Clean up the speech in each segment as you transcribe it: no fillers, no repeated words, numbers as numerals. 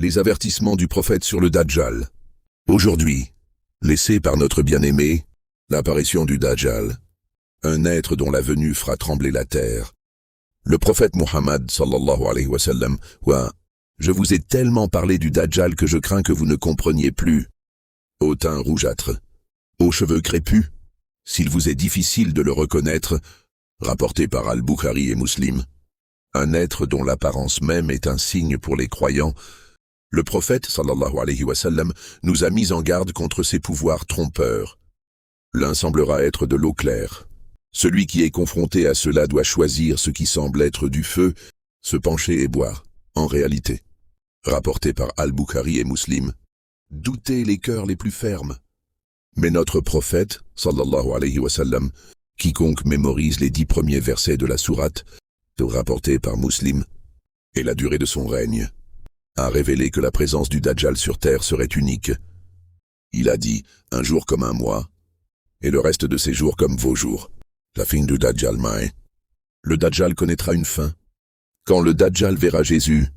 Les avertissements du prophète sur le Dajjal. Aujourd'hui, laissé par notre bien-aimé, l'apparition du Dajjal, un être dont la venue fera trembler la terre. Le prophète Muhammad sallallahu alayhi wa sallam, je vous ai tellement parlé du Dajjal que je crains que vous ne compreniez plus. Au teint rougeâtre, aux cheveux crépus, s'il vous est difficile de le reconnaître, rapporté par Al-Bukhari et Muslim, un être dont l'apparence même est un signe pour les croyants, le prophète sallallahu alayhi wa sallam nous a mis en garde contre ces pouvoirs trompeurs. L'un semblera être de l'eau claire. Celui qui est confronté à cela doit choisir ce qui semble être du feu, se pencher et boire, en réalité. Rapporté par Al-Bukhari et Muslim, doutez les cœurs les plus fermes. Mais notre prophète, sallallahu alayhi wa sallam, quiconque mémorise les 10 premiers versets de la sourate, rapporté par Muslim, et la durée de son règne, a révélé que la présence du Dajjal sur terre serait unique. Il a dit, un jour comme un mois, et le reste de ses jours comme vos jours. La fin du Dajjal Maï. Le Dajjal connaîtra une fin. Quand le Dajjal verra Jésus,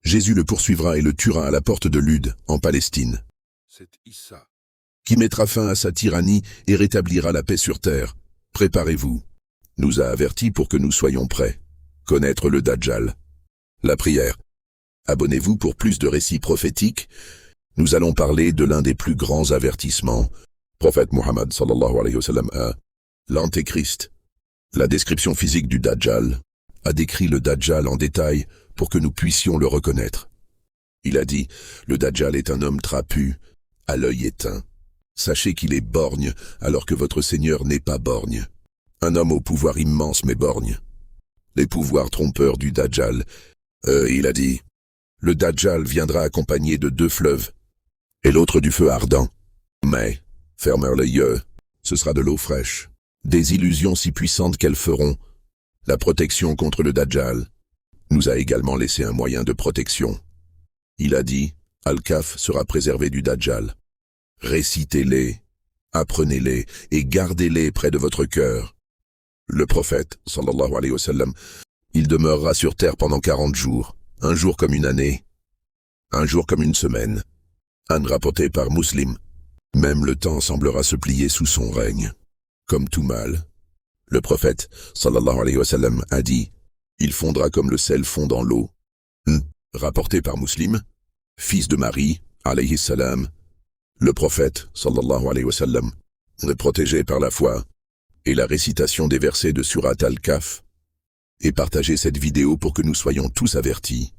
Jésus le poursuivra et le tuera à la porte de Lude, en Palestine. C'est Issa qui mettra fin à sa tyrannie et rétablira la paix sur terre. Préparez-vous. Nous a avertis pour que nous soyons prêts. Connaître le Dajjal. La prière. Abonnez-vous pour plus de récits prophétiques. Nous allons parler de l'un des plus grands avertissements. Prophète Muhammad sallallahu alayhi wa sallam a l'Antéchrist. La description physique du Dajjal a décrit le Dajjal en détail pour que nous puissions le reconnaître. Il a dit, le Dajjal est un homme trapu, à l'œil éteint. Sachez qu'il est borgne alors que votre Seigneur n'est pas borgne. Un homme au pouvoir immense mais borgne. Les pouvoirs trompeurs du Dajjal. Il a dit, le Dajjal viendra accompagné de 2 fleuves, et l'autre du feu ardent. Mais, fermez les yeux, ce sera de l'eau fraîche. Des illusions si puissantes qu'elles feront. La protection contre le Dajjal nous a également laissé un moyen de protection. Il a dit, Al-Kaf sera préservé du Dajjal. Récitez-les, apprenez-les et gardez-les près de votre cœur. Le prophète, sallallahu alayhi wa sallam, il demeurera sur terre pendant 40 jours, un jour comme une année, un jour comme une semaine. Un rapporté par Muslim. Même le temps semblera se plier sous son règne. Comme tout mal. Le prophète, sallallahu alayhi wa sallam, a dit, il fondra comme le sel fond dans l'eau. Rapporté par Muslim, fils de Marie, alayhi salam. Le prophète, sallallahu alayhi wa sallam, est protégé par la foi et la récitation des versets de Surat Al-Kaf. Et partagez cette vidéo pour que nous soyons tous avertis.